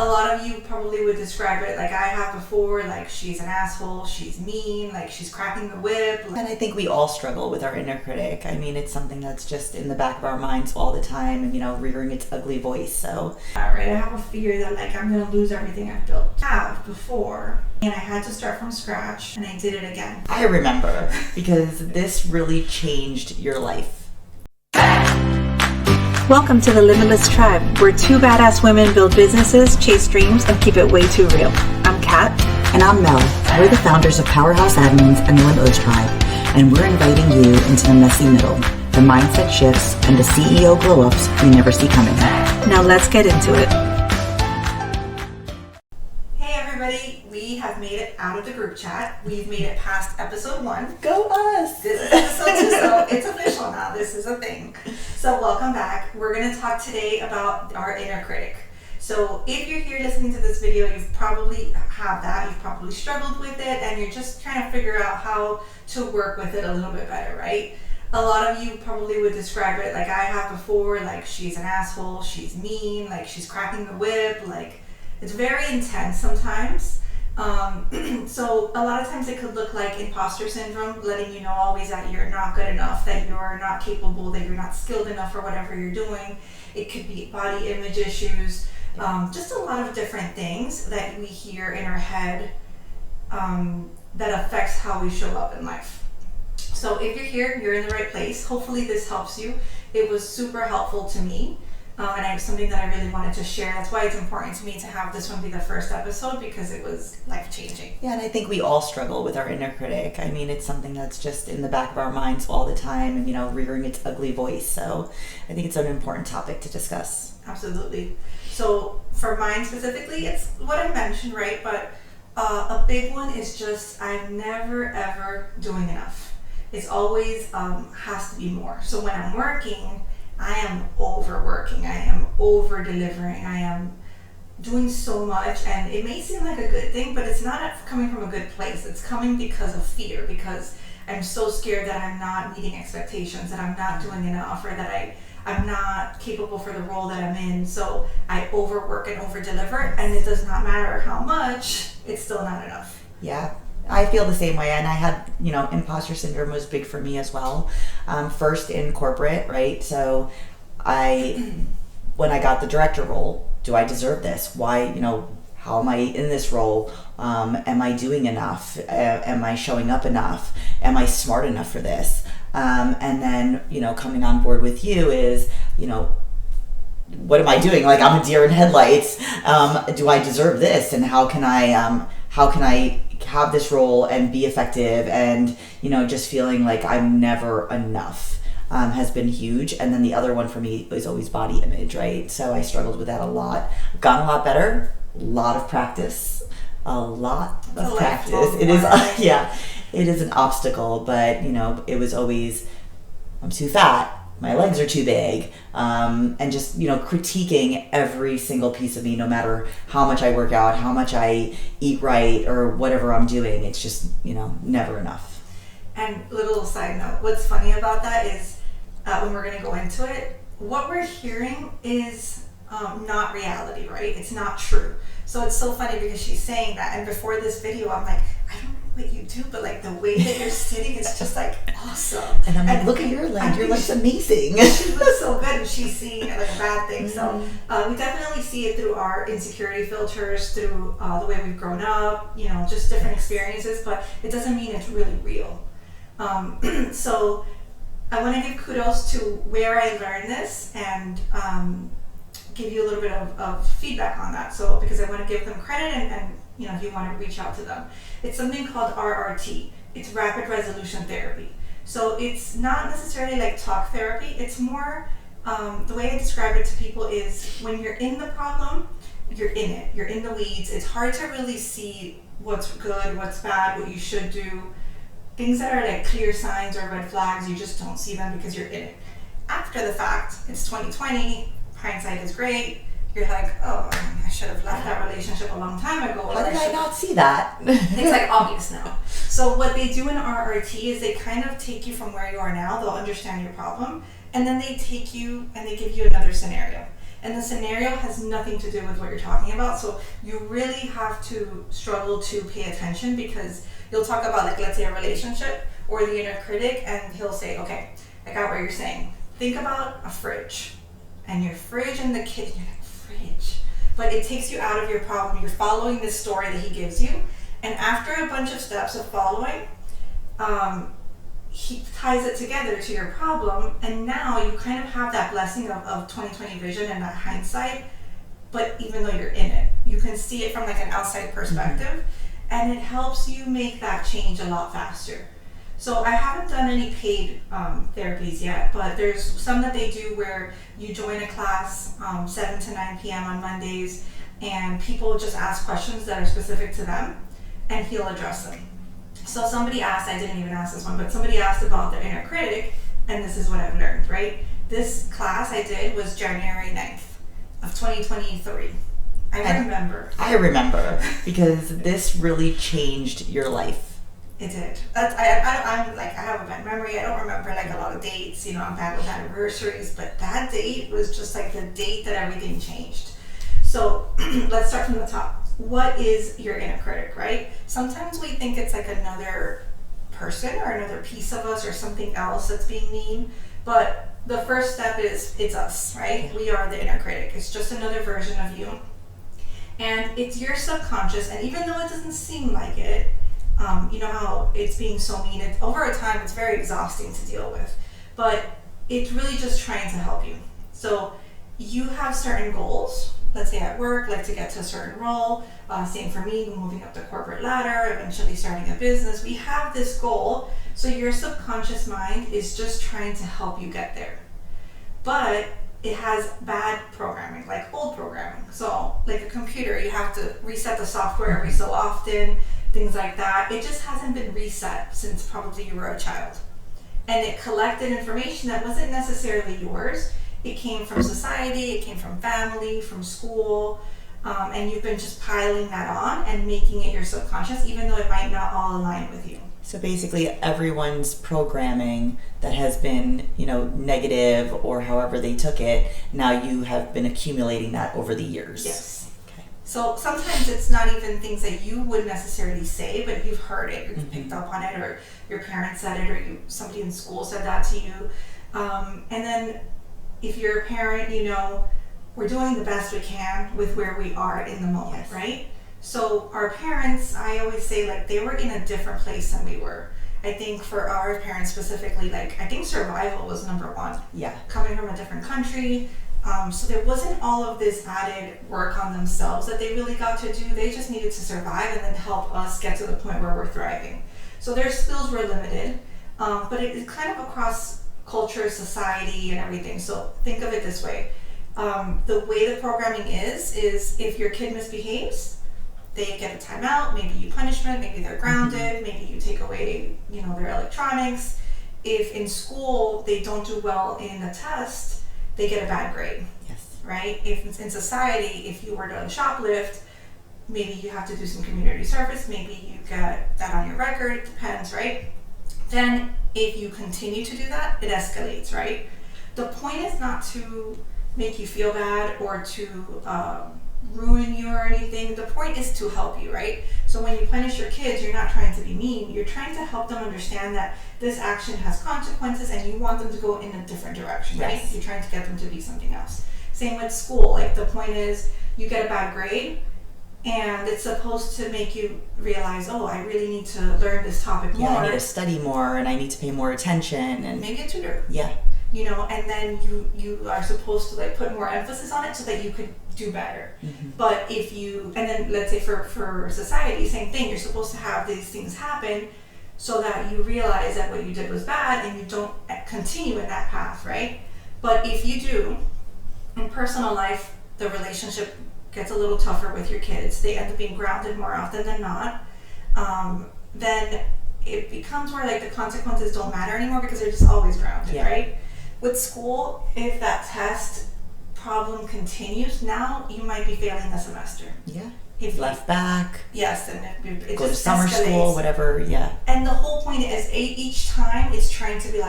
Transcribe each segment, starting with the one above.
A lot of you probably would describe it like I have before, like she's an asshole, she's mean, like she's cracking the whip. And I think we all struggle with our inner critic. I mean, it's something that's just in the back of our minds all the time and, rearing its ugly voice, so. Right, I have a fear that like I'm gonna lose everything I've built. I have before, and I had to start from scratch, and I did it again. I remember, because this really changed your life. Welcome to the Limitless Tribe, where two badass women build businesses, chase dreams, and keep it way too real. I'm Kat. And I'm Mel. We're the founders of Powerhouse Admins and the Limitless Tribe, and we're inviting you into the messy middle, the mindset shifts, and the CEO glow-ups you never see coming. Now let's get into it. Hey everybody, we have made it out of the group chat. We've made it past episode 1. Go us! This is episode 2, so it's official now. This is a thing. So welcome back. We're going to talk today about our inner critic. So if you're here listening to this video, you've probably have that. You've probably struggled with it, and you're just trying to figure out how to work with it a little bit better, right? A lot of you probably would describe it like I have before, like she's an asshole, she's mean, like she's cracking the whip, like it's very intense sometimes. So a lot of times it could look like imposter syndrome, letting you know always that you're not good enough, that you're not capable, that you're not skilled enough for whatever you're doing. It could be body image issues, just a lot of different things that we hear in our head that affects how we show up in life. So if you're here, you're in the right place. Hopefully this helps you. It was super helpful to me. And it's something that I really wanted to share. That's why it's important to me to have this one be the first episode, because it was life-changing. Yeah, and I think we all struggle with our inner critic. I mean, it's something that's just in the back of our minds all the time and, rearing its ugly voice. So I think it's an important topic to discuss. Absolutely. So for mine specifically, it's what I mentioned, right? But a big one is just I'm never, ever doing enough. It's always has to be more. So when I'm working, I am overworking, I am over delivering, I am doing so much, and it may seem like a good thing, but it's not coming from a good place. It's coming because of fear, because I'm so scared that I'm not meeting expectations, that I'm not doing enough, or that I'm not capable for the role that I'm in. So I overwork and over deliver, and it does not matter how much, it's still not enough. Yeah. I feel the same way, and I had, imposter syndrome was big for me as well. First in corporate, right? So when I got the director role, do I deserve this? Why, how am I in this role? Am I doing enough? Am I showing up enough? Am I smart enough for this? And then, coming on board with you is, what am I doing? Like, I'm a deer in headlights. Do I deserve this? And how can I have this role and be effective, and just feeling like I'm never enough has been huge. And then the other one for me is always body image, right? So I struggled with that a lot. I've gotten a lot better, a lot of practice. It is it is an obstacle, but it was always, I'm too fat, my legs are too big, and just critiquing every single piece of me, no matter how much I work out, how much I eat right, or whatever I'm doing. It's just never enough. And little side note, what's funny about that is when we're going to go into it, what we're hearing is not reality, right? It's not true. So it's so funny because she's saying that, and before this video I'm like, I don't know what you do, but like the way that you're sitting is just like awesome. And I'm like, look at your leg, your leg's amazing. She looks so good, and she's seeing it like a bad thing. So we definitely see it through our insecurity filters, through the way we've grown up, just different experiences, but it doesn't mean it's really real. So I want to give kudos to where I learned this, and give you a little bit of feedback on that. So because I want to give them credit, and if you want to reach out to them. It's something called RRT. It's rapid resolution therapy. So it's not necessarily like talk therapy. It's more, the way I describe it to people is when you're in the problem, you're in it. You're in the weeds. It's hard to really see what's good, what's bad, what you should do. Things that are like clear signs or red flags, you just don't see them because you're in it. After the fact, it's 2020, hindsight is great. You're like, oh, I should have left that relationship a long time ago. How did I not see that? It's like obvious now. So what they do in RRT is they kind of take you from where you are now. They'll understand your problem, and then they take you and they give you another scenario. And the scenario has nothing to do with what you're talking about. So you really have to struggle to pay attention, because you'll talk about, like, let's say a relationship or the inner critic, and he'll say, okay, I got what you're saying. Think about a fridge, and your fridge and the kitchen, you're like, fridge. But it takes you out of your problem. You're following this story that he gives you. And after a bunch of steps of following, he ties it together to your problem. And now you kind of have that blessing of 20/20 vision and that hindsight. But even though you're in it, you can see it from like an outside perspective, and it helps you make that change a lot faster. So I haven't done any paid therapies yet, but there's some that they do where you join a class 7 to 9 p.m. on Mondays, and people just ask questions that are specific to them, and he'll address them. So somebody asked, I didn't even ask this one, but somebody asked about their inner critic, and this is what I've learned, right? This class I did was January 9th of 2023. I remember because this really changed your life. It did. I'm like, I have a bad memory. I don't remember like a lot of dates. You know, I'm bad with anniversaries, but that date was just like the date that everything changed. So let's start from the top. What is your inner critic, right? Sometimes we think it's like another person or another piece of us or something else that's being mean, but the first step is it's us, right? We are the inner critic. It's just another version of you. And it's your subconscious, and even though it doesn't seem like it, you know how it's being so mean, over a time it's very exhausting to deal with, but it's really just trying to help you. So you have certain goals, let's say at work, like to get to a certain role, same for me, moving up the corporate ladder, eventually starting a business. We have this goal, so your subconscious mind is just trying to help you get there. But it has bad programming, like old programming. So like a computer, you have to reset the software every so often, things like that. It just hasn't been reset since probably you were a child. And it collected information that wasn't necessarily yours. It came from society, it came from family, from school, and you've been just piling that on and making it your subconscious, even though it might not all align with you. So basically everyone's programming that has been, negative or however they took it, now you have been accumulating that over the years. Yes. So sometimes it's not even things that you would necessarily say, but you've heard it, you've picked up on it, or your parents said it, or somebody in school said that to you. And then if you're a parent, we're doing the best we can with where we are in the moment, yes. Right? So our parents, I always say, like, they were in a different place than we were. I think for our parents specifically, I think survival was number one. Yeah. Coming from a different country, so there wasn't all of this added work on themselves that they really got to do. They just needed to survive and then help us get to the point where we're thriving. So their skills were limited, but it's kind of across culture, society, and everything. So think of it this way. The way the programming is if your kid misbehaves, they get a timeout, maybe you punishment, maybe they're grounded, maybe you take away, their electronics. If in school they don't do well in a test, they get a bad grade. Yes. Right? If it's in society, if you were to shoplift, maybe you have to do some community service, maybe you get that on your record, it depends, right? Then if you continue to do that, it escalates, right? The point is not to make you feel bad or to ruin you or anything. The point is to help you, right? So when you punish your kids, you're not trying to be mean. You're trying to help them understand that this action has consequences and you want them to go in a different direction, right? Yes. You're trying to get them to be something else. Same with school. The point is you get a bad grade and it's supposed to make you realize, oh, I really need to learn this topic more. Yeah, I need to study more and I need to pay more attention. And maybe a tutor. Yeah. And then you are supposed to put more emphasis on it so that you could do better. Mm-hmm. But and then let's say for society, same thing, you're supposed to have these things happen so that you realize that what you did was bad and you don't continue in that path, right? But if you do, in personal life, the relationship gets a little tougher with your kids, they end up being grounded more often than not, then it becomes where the consequences don't matter anymore because they're just always grounded, yeah. Right? With school, if that test problem continues, now you might be failing the semester. Yeah. If left back. Yes, and it go just to summer escalates. School, whatever. Yeah. And the whole point is each time it's trying to be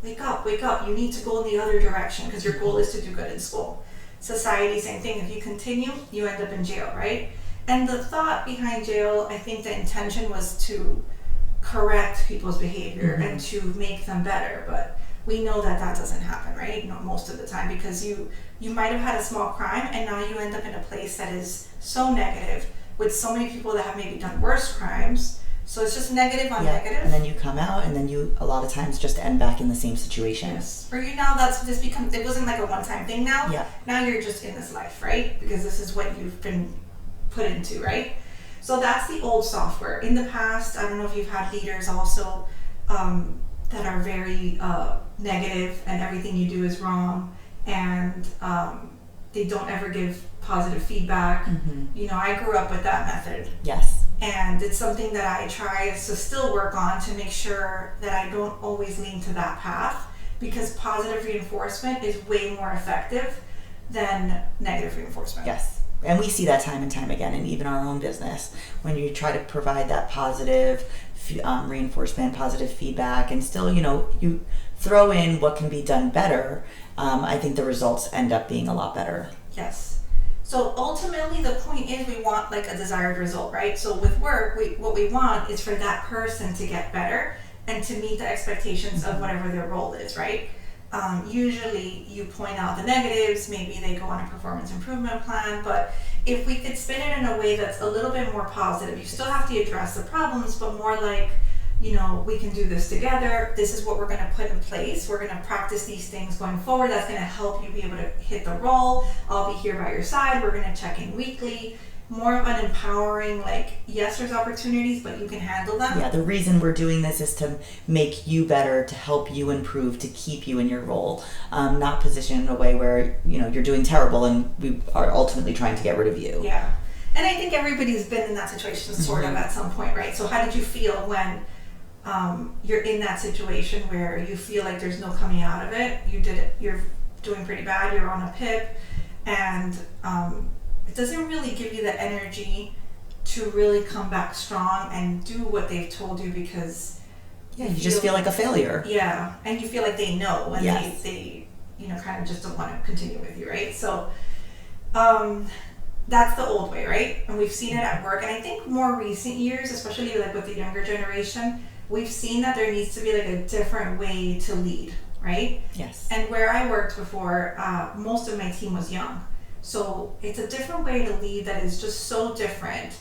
wake up, you need to go in the other direction because your goal is to do good in school. society, same thing. If you continue, you end up in jail, right? And the thought behind jail, I think the intention was to correct people's behavior and to make them better. But we know that that doesn't happen, right? Most of the time, because you might have had a small crime and now you end up in a place that is so negative with so many people that have maybe done worse crimes. So it's just negative on negative. And then you come out and then you a lot of times just end back in the same situation. Yes. For you now, that's just becomes, it wasn't like a one-time thing now. Yeah. Now you're just in this life, right? Because this is what you've been put into, right? So that's the old software. In the past, I don't know if you've had leaders also that are very negative and everything you do is wrong, and they don't ever give positive feedback. You know, I grew up with that method. Yes. And it's something that I try to still work on to make sure that I don't always lean to that path, because positive reinforcement is way more effective than negative reinforcement. Yes. And we see that time and time again, and even our own business, when you try to provide that positive reinforcement, positive feedback, and still, you know, you throw in what can be done better, I think the results end up being a lot better. Yes. So ultimately, the point is we want like a desired result, right? So with work, what we want is for that person to get better and to meet the expectations of whatever their role is, right? Usually you point out the negatives, maybe they go on a performance improvement plan, but if we could spin it in a way that's a little bit more positive, you still have to address the problems, but more like, you know, we can do this together. This is what we're going to put in place. We're going to practice these things going forward. That's going to help you be able to hit the role. I'll be here by your side. We're going to check in weekly. More of an empowering, like, yes, there's opportunities, but you can handle them. Yeah, the reason we're doing this is to make you better, to help you improve, to keep you in your role, not position in a way where, you know, you're doing terrible and we are ultimately trying to get rid of you. Yeah. And I think everybody's been in that situation sort of at some point, right? So how did you feel when you're in that situation where you feel like there's no coming out of it? You're doing pretty bad, you're on a PIP, and it doesn't really give you the energy to really come back strong and do what they've told you, because you just feel like a failure. Yeah, and you feel like they know, and yes. they you know, kind of just don't want to continue with you, right? So that's the old way, right? And we've seen it at work, and I think more recent years, especially like with the younger generation, we've seen that there needs to be like a different way to lead, right? Yes. And where I worked before, most of my team was young. So it's a different way to lead that is just so different.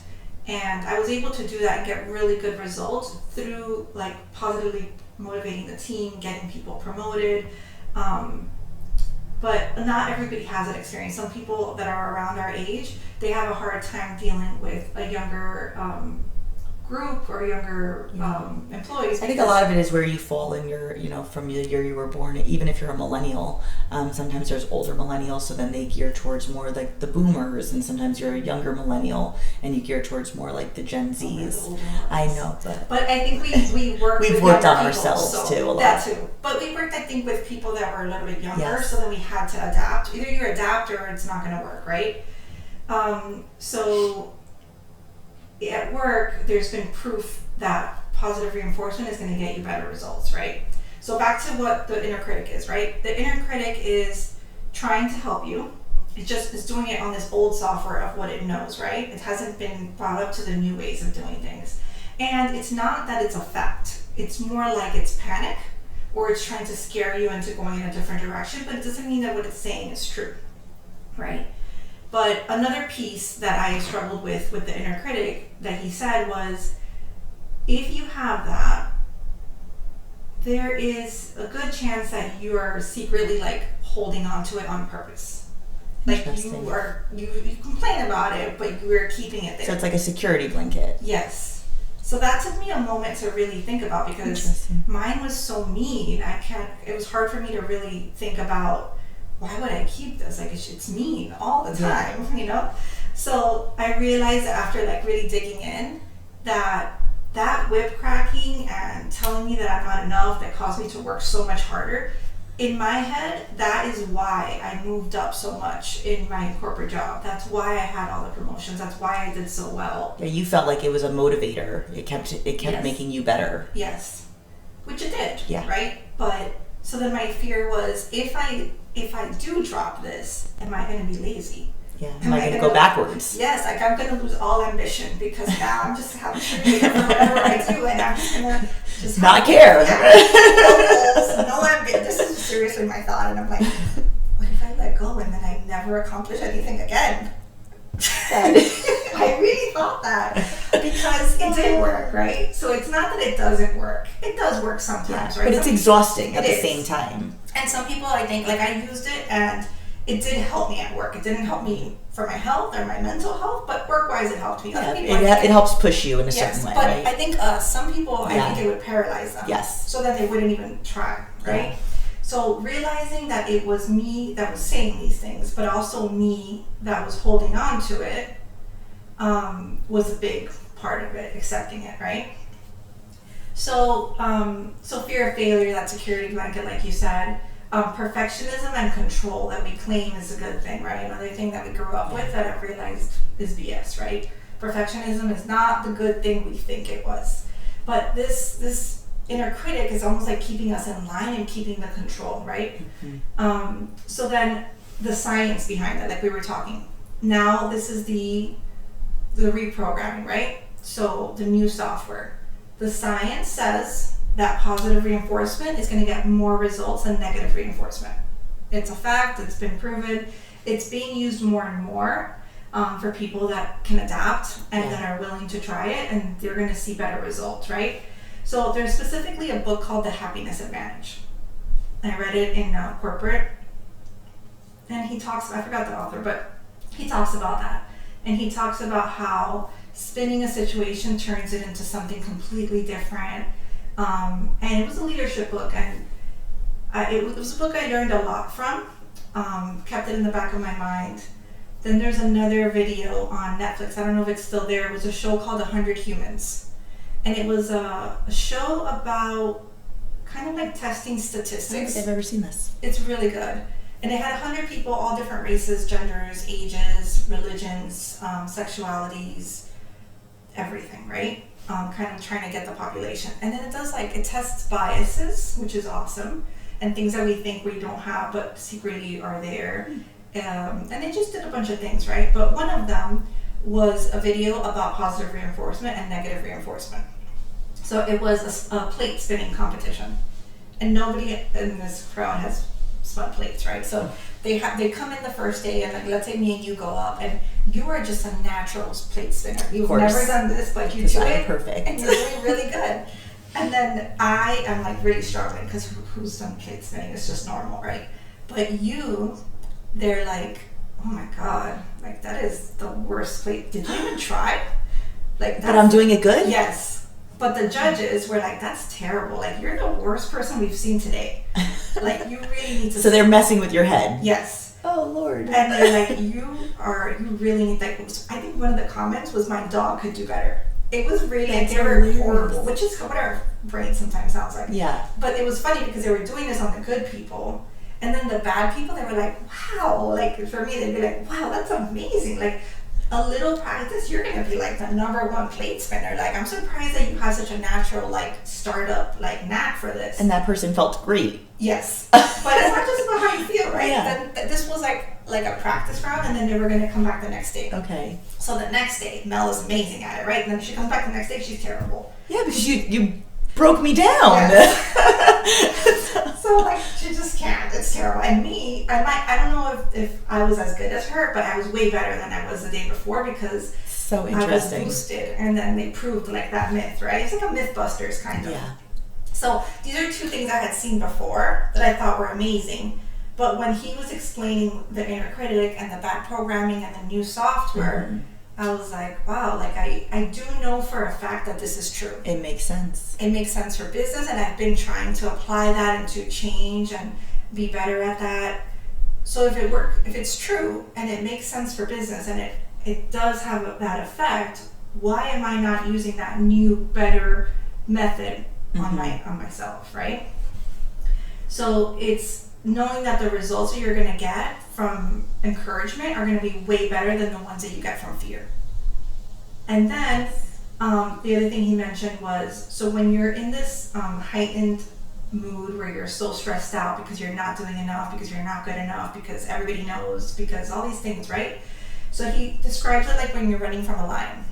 And I was able to do that and get really good results through like positively motivating the team, getting people promoted. But not everybody has that experience. Some people that are around our age, they have a hard time dealing with a younger group or younger employees. I think a lot of it is where you fall in your, you know, from the year you were born. Even if you're a millennial, sometimes there's older millennials, so then they gear towards more like the boomers, and sometimes you're a younger millennial and you gear towards more like the Gen Zs. I know, but I think we worked we've with worked on people, ourselves so too a lot. That too, but we worked, I think, with people that were a little bit younger, Yes. so then we had to adapt. Either you adapt or it's not going to work, right? So at work, there's been proof that positive reinforcement is going to get you better results, right? So back to what the inner critic is, right? The inner critic is trying to help you. It just is doing it on this old software of what it knows, right? It hasn't been brought up to the new ways of doing things. And it's not that it's a fact. It's more like it's panic, or it's trying to scare you into going in a different direction, but it doesn't mean that what it's saying is true, right? But another piece that I struggled with the inner critic that he said was, if you have that, there is a good chance that you are secretly like holding on to it on purpose. Like you complain about it, but you are keeping it there. So it's like a security blanket. Yes. So that took me a moment to really think about, because mine was so mean. It was hard for me to really think about, why would I keep this? Like, it's mean all the time, you know? So I realized after like really digging in that whip cracking and telling me that I'm not enough, that caused me to work so much harder. In my head, that is why I moved up so much in my corporate job. That's why I had all the promotions. That's why I did so well. Yeah, you felt like it was a motivator. It kept Yes. making you better. Yes, which it did. Yeah. Right. But so then my fear was, if I if I do drop this, am I going to be lazy? Yeah. Am I going to go backwards? Yes, like I'm going to lose all ambition because now I'm just having creative for whatever I do, and I'm just going to just not care. No goals, no ambition. This is seriously my thought, and I'm like, what if I let go and then I never accomplish anything again? I really thought that because it did work, right? So it's not that it doesn't work. It does work sometimes, right? But it's exhausting at the same time. And some people, I think, like I used it and it did help me at work. It didn't help me for my health or my mental health, but work-wise it helped me. Yeah, it helps push you in a certain way, but right? I think some people, I think it would paralyze them. Yes. So that they wouldn't even try, right? Yeah. So realizing that it was me that was saying these things, but also me that was holding on to it, was a big part of it, accepting it, right? So, so fear of failure, that security blanket, like you said, perfectionism and control that we claim is a good thing, right? Another thing that we grew up with that I've realized is BS, right? Perfectionism is not the good thing we think it was. But this inner critic is almost like keeping us in line and keeping the control, right? Mm-hmm. So then the science behind it, like we were talking. Now this is the reprogramming, right? So the new software. The science says that positive reinforcement is going to get more results than negative reinforcement. It's a fact, it's been proven. It's being used more and more for people that can adapt and that are willing to try it, and they're going to see better results, right? So there's specifically a book called The Happiness Advantage. I read it in corporate, and he talks, I forgot the author, but he talks about that. And he talks about how spinning a situation turns it into something completely different. And it was a leadership book, and it was a book I learned a lot from, kept it in the back of my mind. Then there's another video on Netflix, I don't know if it's still there, it was a show called 100 Humans. And it was a show about kind of like testing statistics. I don't think I've ever seen this. It's really good. And they had 100 people, all different races, genders, ages, religions, sexualities, everything, right? Kind of trying to get the population. And then it tests biases, which is awesome, and things that we think we don't have but secretly are there. And they just did a bunch of things, right? But one of them was a video about positive reinforcement and negative reinforcement. So it was a plate spinning competition. And nobody in this crowd has spun plates, right? So they come in the first day, and like, let's say me and you go up, and you are just a natural plate spinner. You've never done this, but you do it, perfect. and you're doing really good. And then I am like really struggling because who's done plate spinning? It's just normal, right? But they're like, oh my god, like that is the worst plate. Did you even try? Like, but I'm doing it good? Yes. But the judges were like, that's terrible. Like, you're the worst person we've seen today. Like, you really need to... So they're messing with your head? Yes. Oh, Lord. And they're like, you really need... Like, I think one of the comments was, my dog could do better. It was really... Like, they were horrible, which is what our brain sometimes sounds like. Yeah. But it was funny because they were doing this on the good people. And then the bad people, they were like, wow. Like, for me, they'd be like, wow, that's amazing. Like, a little practice, you're going to be like the #1 plate spinner. Like, I'm surprised that you have such a natural, like, startup, like, knack for this. And that person felt great. Yes. But it's not just about how you feel, right? Yeah. Then this was like a practice round, and then they were going to come back the next day. Okay. So the next day, Mel is amazing at it, right? And then she comes back the next day, she's terrible. Yeah, because you broke me down. Yes. So, like, she just can't. It's terrible. And me, I don't know if I was as good as her, but I was way better than I was the day before because so interesting. I was boosted. And then they proved, like, that myth, right? It's like a Mythbusters kind of. Yeah. So these are two things I had seen before that I thought were amazing. But when he was explaining the inner critic and the bad programming and the new software, I was like, wow, like I do know for a fact that this is true. It makes sense. It makes sense for business, and I've been trying to apply that and to change and be better at that. So if it's true and it makes sense for business and it does have that effect, why am I not using that new, better method on myself, right? So it's knowing that the results that you're going to get from encouragement are going to be way better than the ones that you get from fear. And then the other thing he mentioned was, so when you're in this heightened mood where you're so stressed out because you're not doing enough, because you're not good enough, because everybody knows, because all these things, right? So he describes it like when you're running from a lion.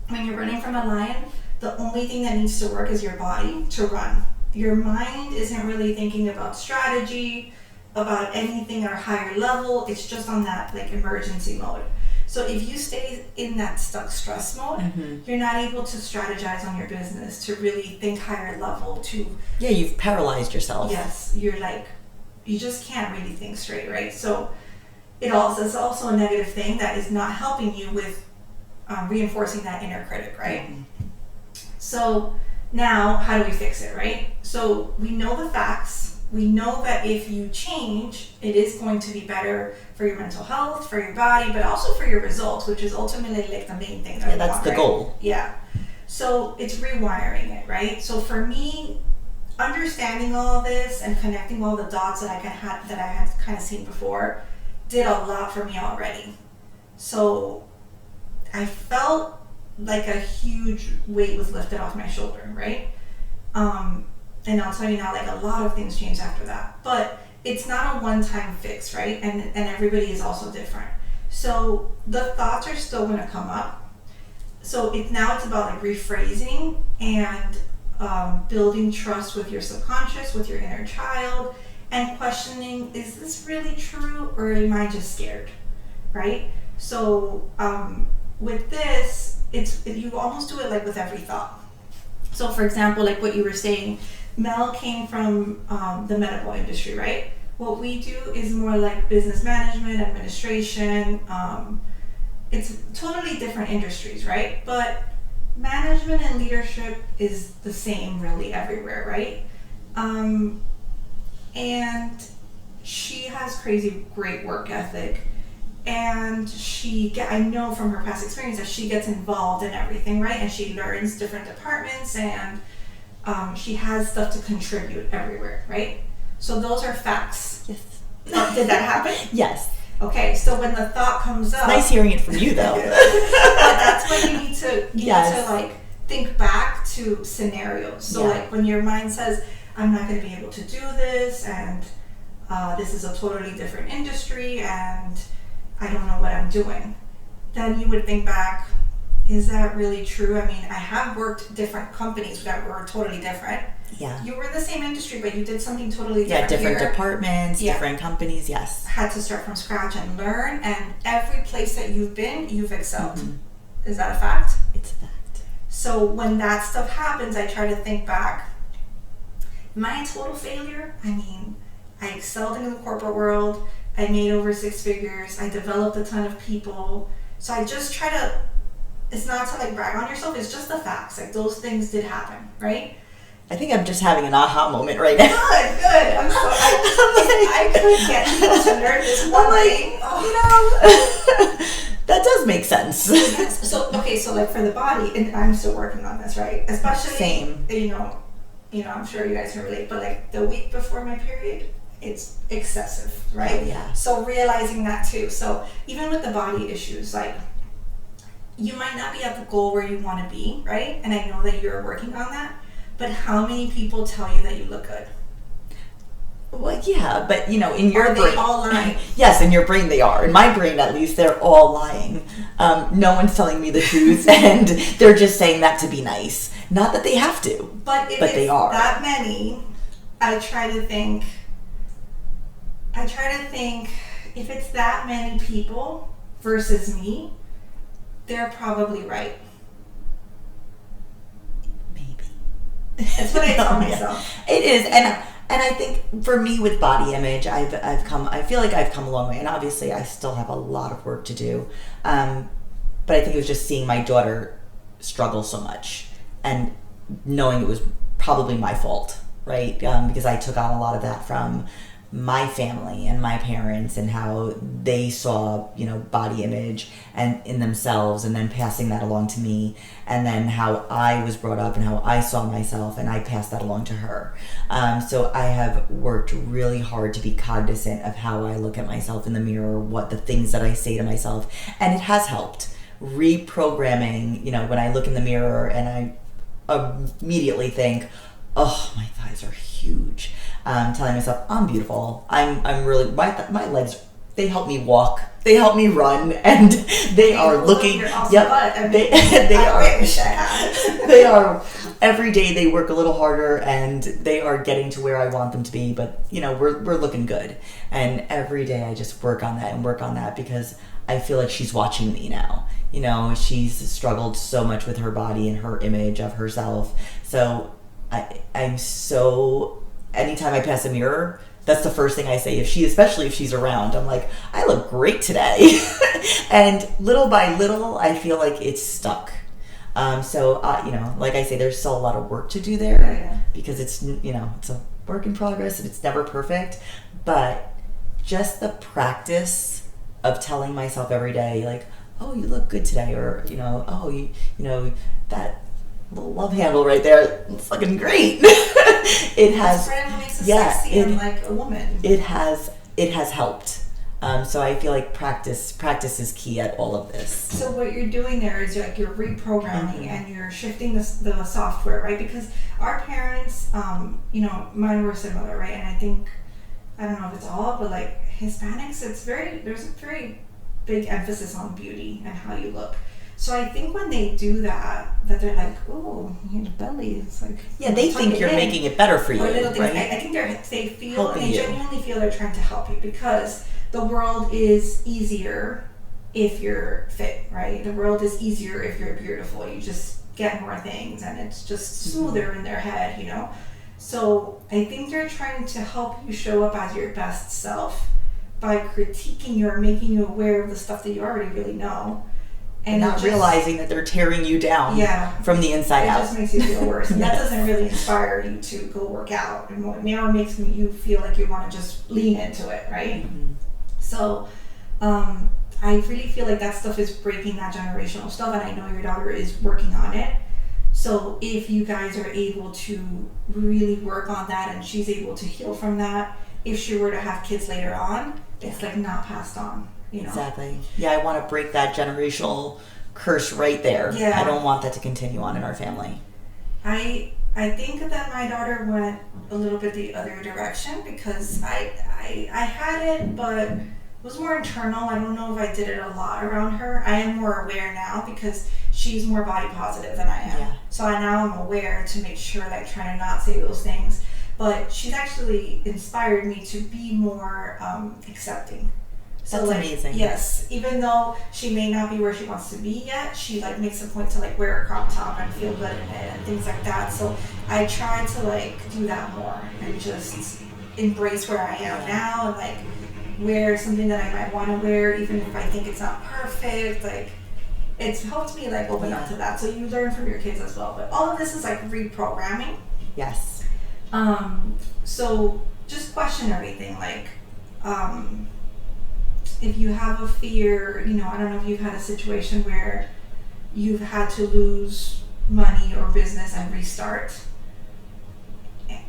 When you're running from a lion, the only thing that needs to work is your body to run. Your mind isn't really thinking about strategy, about anything at a higher level. It's just on that like emergency mode. So if you stay in that stuck stress mode, you're not able to strategize on your business, to really think higher level, to... Yeah, you've paralyzed yourself. Yes, you're like, you just can't really think straight, right? So it's also a negative thing that is not helping you with reinforcing that inner critic, right? So now, how do we fix it, right? So we know the facts. We know that if you change, it is going to be better for your mental health, for your body, but also for your results, which is ultimately like the main thing that we that's want, the right? goal. Yeah. So it's rewiring it, right? So for me, understanding all of this and connecting all the dots that I had kind of seen before did a lot for me already. So I felt like a huge weight was lifted off my shoulder, right? And I'll tell you now, like a lot of things changed after that. But it's not a one-time fix, right? And everybody is also different. So the thoughts are still going to come up. So it's about like rephrasing and building trust with your subconscious, with your inner child, and questioning, is this really true or am I just scared, right? So with this, you almost do it like with every thought. So for example, like what you were saying, Mel came from the medical industry, right? What we do is more like business management, administration. It's totally different industries, right? But management and leadership is the same really everywhere, right? And she has crazy great work ethic. And I know from her past experience that she gets involved in everything, right? And she learns different departments, and she has stuff to contribute everywhere, right? So those are facts. Yes. Did that happen? Yes. Okay, so when the thought comes up... Nice hearing it from you, though. But that's when you need to Yes. like think back to scenarios. So like when your mind says, I'm not going to be able to do this, and this is a totally different industry, and I don't know what I'm doing. Then you would think back, is that really true? I mean, I have worked different companies that were totally different. Yeah. You were in the same industry, but you did something totally different. Yeah, different here. departments, different companies, yes. Had to start from scratch and learn, and every place that you've been, you've excelled. Is that a fact? It's a fact. So when that stuff happens, I try to think back, am I a total failure? I mean, I excelled in the corporate world. I made over 6 figures. I developed a ton of people. So I just try to, it's not to like brag on yourself, it's just the facts. Like those things did happen, right? I think I'm just having an aha moment right now. Good. I'm so, I could get people to learn this one thing. That does make sense. So like for the body, and I'm still working on this, right? Especially, Same. You know, I'm sure you guys can relate, but like the week before my period, it's excessive, right? Oh, yeah. So realizing that too. So even with the body issues, like you might not be at the goal where you want to be, right? And I know that you're working on that, but how many people tell you that you look good? Well, yeah, but in your Are brain, they all lying? Yes, in your brain they are. In my brain, at least, they're all lying. No one's telling me the truth, and they're just saying that to be nice. Not that they have to, But if they it's are. that many, I try to think if it's that many people versus me, they're probably right. Maybe. That's what I tell myself. It is, and I think for me with body image, I feel like I've come a long way, and obviously I still have a lot of work to do. But I think it was just seeing my daughter struggle so much and knowing it was probably my fault, right? Because I took on a lot of that from my family and my parents and how they saw, body image and in themselves, and then passing that along to me, and then how I was brought up and how I saw myself, and I passed that along to her. So I have worked really hard to be cognizant of how I look at myself in the mirror, what the things that I say to myself, and it has helped. Reprogramming, when I look in the mirror and I immediately think, oh, my thighs are huge. Telling myself I'm beautiful. I'm really, my legs, they help me walk. They help me run, and they are looking. Yep, they are. Every day they work a little harder, and they are getting to where I want them to be. But we're looking good, and every day I just work on that because I feel like she's watching me now. She's struggled so much with her body and her image of herself. So I'm so. Anytime I pass a mirror, that's the first thing I say. Especially if she's around, I'm like, I look great today. And little by little, I feel like it's stuck. So like I say, there's still a lot of work to do there because it's a work in progress and it's never perfect. But just the practice of telling myself every day, like, oh, you look good today, or oh, that little love handle right there, it's looking great. It has, what makes us sexy and like a woman. It has helped. So I feel like practice is key at all of this. So what you're doing there is you're reprogramming and you're shifting the software, right? Because our parents, mine were similar, right? And I think, I don't know if it's all, but like Hispanics, there's a very big emphasis on beauty and how you look. So I think when they do that they're like, oh, your belly is like... Yeah, they think you're making it better for you, right? I think they genuinely feel they're trying to help you because the world is easier if you're fit, right? The world is easier if you're beautiful. You just get more things and it's just smoother in their head, So I think they're trying to help you show up as your best self by critiquing you or making you aware of the stuff that you already really know. And not realizing that they're tearing you down from the inside out. It just makes you feel worse. And that doesn't really inspire you to go work out. And what now makes you feel like you want to just lean into it, right? Mm-hmm. So I really feel like that stuff is breaking that generational stuff. And I know your daughter is working on it. So if you guys are able to really work on that and she's able to heal from that, if she were to have kids later on, it's like not passed on. Exactly. Yeah, I want to break that generational curse right there. Yeah. I don't want that to continue on in our family. I think that my daughter went a little bit the other direction because I had it, but it was more internal. I don't know if I did it a lot around her. I am more aware now because she's more body positive than I am. Yeah. So now I'm aware to make sure that I try to not say those things. But she's actually inspired me to be more accepting. So that's amazing. Yes, even though she may not be where she wants to be yet, she makes a point to wear a crop top and feel good in it and things like that. So I try to do that more and just embrace where I am now and wear something that I might want to wear even if I think it's not perfect. It's helped me open up to that. So you learn from your kids as well. But all of this is reprogramming. Yes. So just question everything if you have a fear, I don't know if you've had a situation where you've had to lose money or business and restart.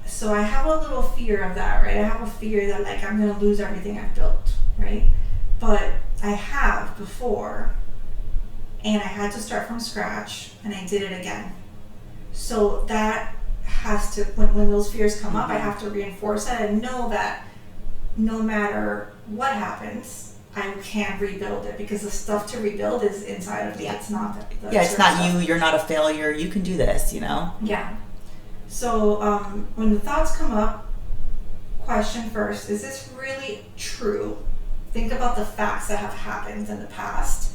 So I have a little fear of that, right? I have a fear that I'm going to lose everything I've built, right? But I have before, and I had to start from scratch, and I did it again. So that has to, when those fears come up, I have to reinforce it and know that no matter what happens, I can rebuild it because the stuff to rebuild is inside of me. It's not it's not stuff. You're not a failure. You can do this, Yeah. So when the thoughts come up, question first, is this really true? Think about the facts that have happened in the past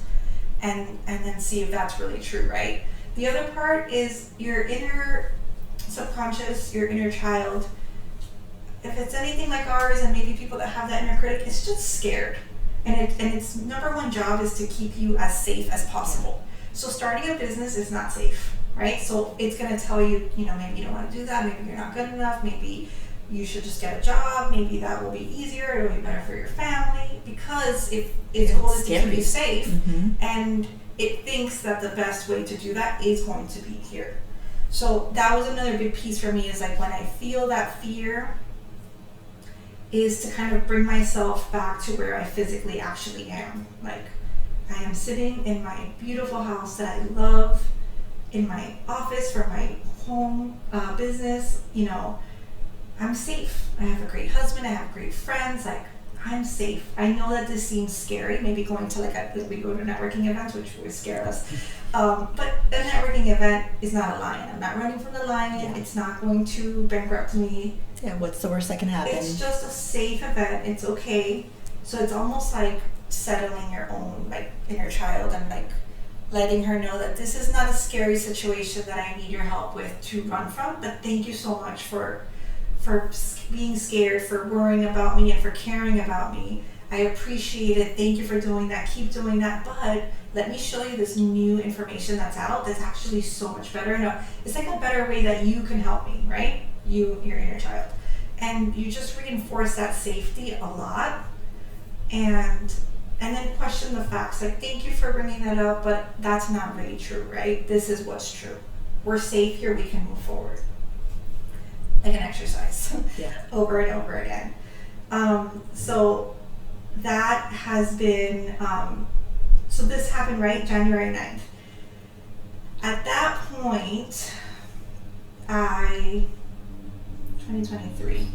and then see if that's really true, right? The other part is your inner subconscious, your inner child. If it's anything like ours and maybe people that have that inner critic, it's just scared. And its number one job is to keep you as safe as possible. So starting a business is not safe, right? So it's going to tell you, maybe you don't want to do that, maybe you're not good enough, maybe you should just get a job, maybe that will be easier, it'll be better for your family, because its goal is to keep you safe, and it thinks that the best way to do that is going to be here. So that was another big piece for me, is when I feel that fear, is to kind of bring myself back to where I physically actually am. I am sitting in my beautiful house that I love, in my office for my home business, you know, I'm safe. I have a great husband. I have great friends. Like, I'm safe. I know that this seems scary. Maybe going to we go to networking events, which would scare us. But a networking event is not a lion. I'm not running from the lion. It's not going to bankrupt me. Yeah, what's the worst that can happen? It's just a safe event. It's okay. So it's almost like settling your own, like, inner child and, like, letting her know that this is not a scary situation that I need your help with to run from. But thank you so much for being scared, for worrying about me, and for caring about me. I appreciate it. Thank you for doing that. Keep doing that. But let me show you this new information that's out that's actually so much better. No, it's like a better way that you can help me, right? You, your inner child. And you just reinforce that safety a lot. And then question the facts. Like, thank you for bringing that up, but that's not really true, right? This is what's true. We're safe here. We can move forward. Like an exercise. Over and over again. So that has been, so this happened, right? January 9th. At that point, 2023,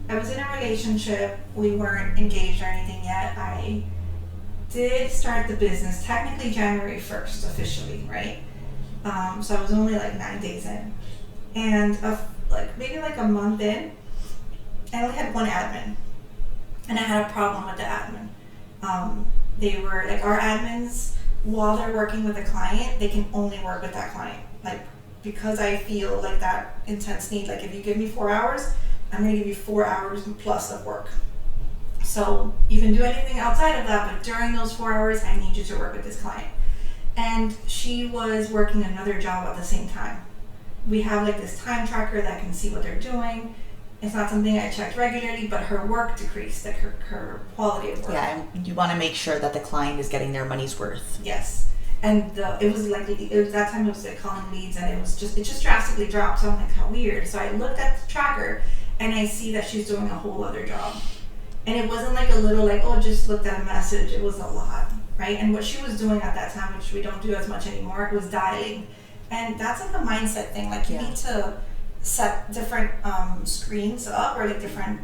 I was in a relationship. We weren't engaged or anything yet. I did start the business technically January 1st, officially, right? So I was only like 9 days in. And maybe a month in, I only had one admin. And I had a problem with the admin. They were, like, our admins, while they're working with a client, they can only work with that client. Like, because I feel like that intense need, like, if you give me 4 hours, I'm going to give you 4 hours plus of work. So you can do anything outside of that, but during those 4 hours, I need you to work with this client. And she was working another job at the same time. We have, like, this time tracker that can see what they're doing. It's not something I checked regularly, but her work decreased, like her quality of work. Yeah, and you want to make sure that the client is getting their money's worth. Yes. And that time it was like calling leads, and it just drastically dropped. So I'm like, how weird. So I looked at the tracker and I see that she's doing a whole other job. And it wasn't like a little, like, oh, just looked at a message. It was a lot, right? And what she was doing at that time, which we don't do as much anymore, it was dialing. And that's like a mindset thing. Like, you need to set different screens up, or like different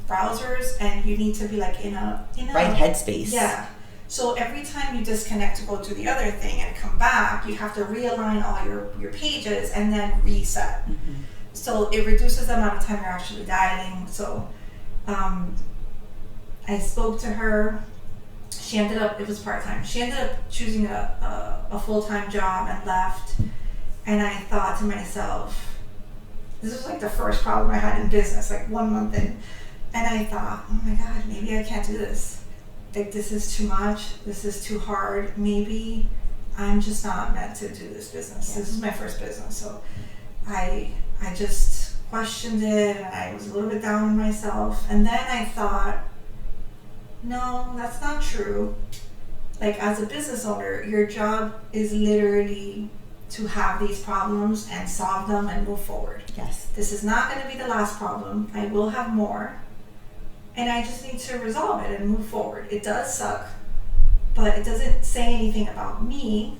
browsers, and you need to be like in a right headspace. Yeah. So every time you disconnect to go to the other thing and come back, you have to realign all your pages and then reset. Mm-hmm. So it reduces the amount of time you're actually dialing. So I spoke to her. She ended up, it was part-time. She ended up choosing a full-time job and left. And I thought to myself, this was like the first problem I had in business, like 1 month in. And I thought, oh my God, maybe I can't do this. Like, this is too much. This is too hard. Maybe I'm just not meant to do this business. Yeah. This is my first business. So I just questioned it, and I was a little bit down on myself. And then I thought, no, that's not true. Like, as a business owner, your job is literally to have these problems and solve them and move forward. Yes. This is not going to be the last problem. I will have more. And I just need to resolve it and move forward. It does suck, but it doesn't say anything about me.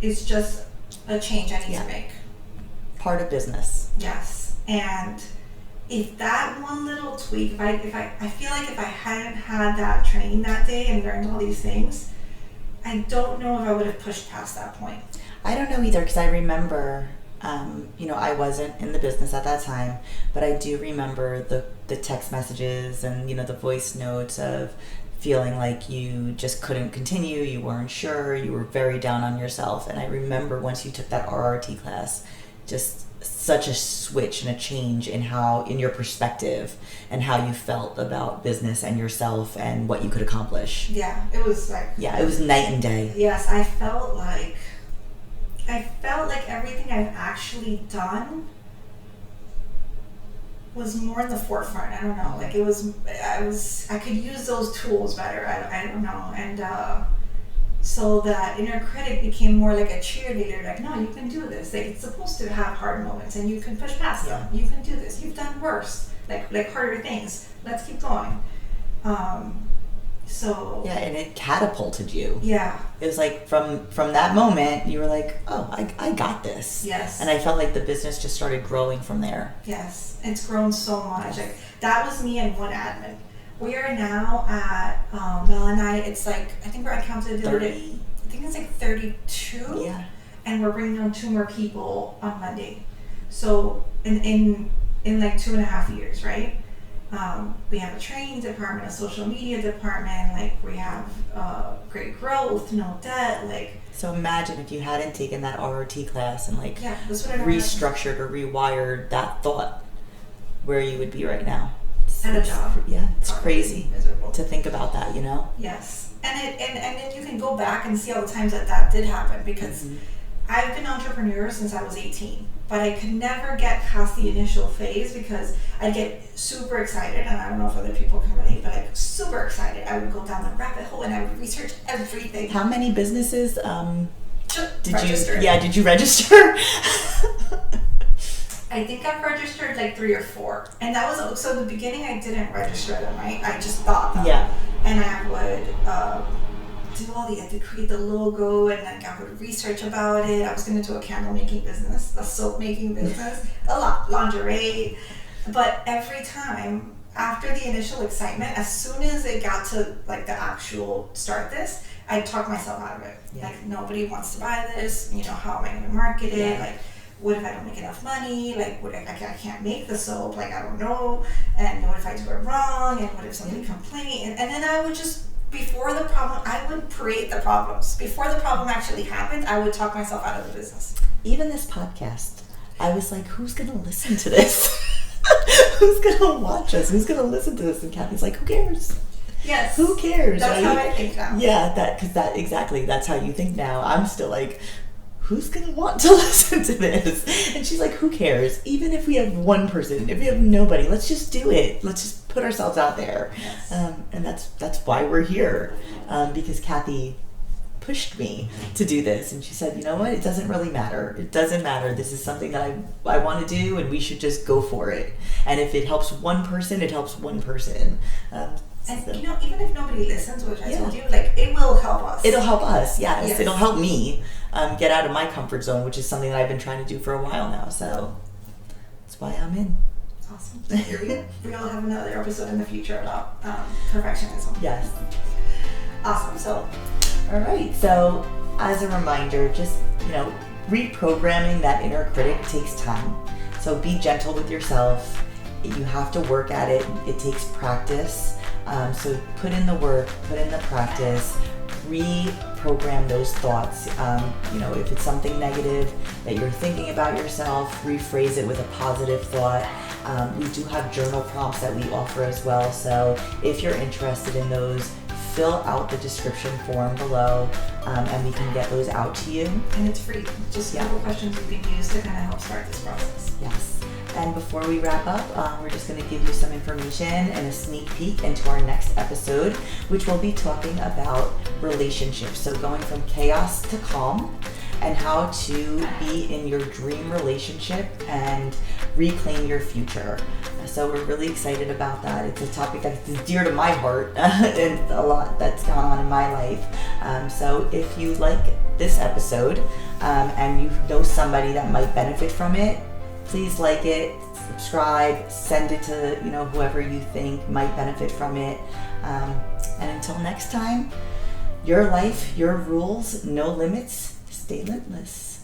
It's just a change I need to make. Part of business. Yes. And if that one little tweak, I feel like if I hadn't had that training that day and learned all these things, I don't know if I would have pushed past that point. I don't know either, because I remember, I wasn't in the business at that time, but I do remember the text messages and, the voice notes of feeling like you just couldn't continue, you weren't sure, you were very down on yourself. And I remember once you took that RRT class, just such a switch and a change in your perspective and how you felt about business and yourself and what you could accomplish. Yeah, it was like... Yeah, it was night and day. Yes, I felt like everything I've actually done was more in the forefront. I don't know. Like, I could use those tools better. I don't know. And so that inner critic became more like a cheerleader. Like, no, you can do this. Like, it's supposed to have hard moments, and you can push past them. You can do this. You've done worse, like harder things. Let's keep going. So Yeah, and it catapulted you. yeah. It was like from that moment, you were like, oh, I got this. Yes. And I felt like the business just started growing from there. Yes, it's grown so much. Like that was me and one admin. We are now at Mel and I. It's like I think I counted the other day. I think it's like 32. Yeah. And we're bringing on 2 more people on Monday. So in like 2.5 years, right? We have a training department, a social media department. Like we have great growth, no debt. Like So imagine if you hadn't taken that ROT class and like yeah, that's what I restructured or rewired that thought, where you would be right now. At a job. Yeah, it's Probably crazy miserable. to think about that, you know? Yes, and then you can go back and see all the times that did happen, because I've been an entrepreneur since I was 18, but I could never get past the initial phase because I'd get super excited, and I don't know if other people can relate, but I'm super excited. I would go down the rabbit hole and I would research everything. How many businesses Did did you register? I think I've registered like 3 or 4, and that was so in the beginning I didn't register them, right? I just thought them. Yeah. And I would do all the, I had to create the logo, and then I would research about it. I was going to do a candle making business, a soap making business, a lot, lingerie. But every time after the initial excitement, as soon as it got to like the actual start this, I talked myself out of it. Yeah. Like nobody wants to buy this. You know, how am I going to market it? Yeah. Like, what if I don't make enough money? Like, what if I can't make the soap? Like, I don't know. And what if I do it wrong? And what if somebody complains? And then I would just, before the problem, I would create the problems. Before the problem actually happened, I would talk myself out of the business. Even this podcast, I was like, who's going to listen to this? Who's going to watch us? Who's going to listen to this? And Kathy's like, who cares? Yes. Who cares? That's right? how I think now. Yeah, exactly, that's how you think now. I'm still like, who's gonna want to listen to this? And she's like, who cares? Even if we have one person, if we have nobody, let's just do it. Let's just put ourselves out there. Yes. And that's why we're here. Because Kathy pushed me to do this, and she said, you know what? It doesn't really matter. It doesn't matter. This is something that I want to do, and we should just go for it. And if it helps one person, it helps one person. And So- you know, even if nobody listens, which I told you, like, it will help us. It'll help us, yes. Yes. It'll help me get out of my comfort zone, which is something that I've been trying to do for a while now. So that's why I'm in. Awesome. We all have another episode in the future about perfectionism. Yes. Awesome. So, All right. So as a reminder, just, reprogramming that inner critic takes time. So be gentle with yourself. You have to work at it. It takes practice. So put in the work, put in the practice, reprogram those thoughts. If it's something negative that you're thinking about yourself, rephrase it with a positive thought. We do have journal prompts that we offer as well. So if you're interested in those, fill out the description form below, and we can get those out to you. and it's free. Just a couple questions you can use to kind of help start this process. Yes. And before we wrap up, we're just going to give you some information and a sneak peek into our next episode, which will be talking about relationships. So going from chaos to calm, and how to be in your dream relationship and reclaim your future. So we're really excited about that. It's a topic that's dear to my heart and a lot that's gone on in my life. So if you like this episode and you know somebody that might benefit from it, please like it, subscribe, send it to whoever you think might benefit from it. And until next time, your life, your rules, no limits. Stay limitless.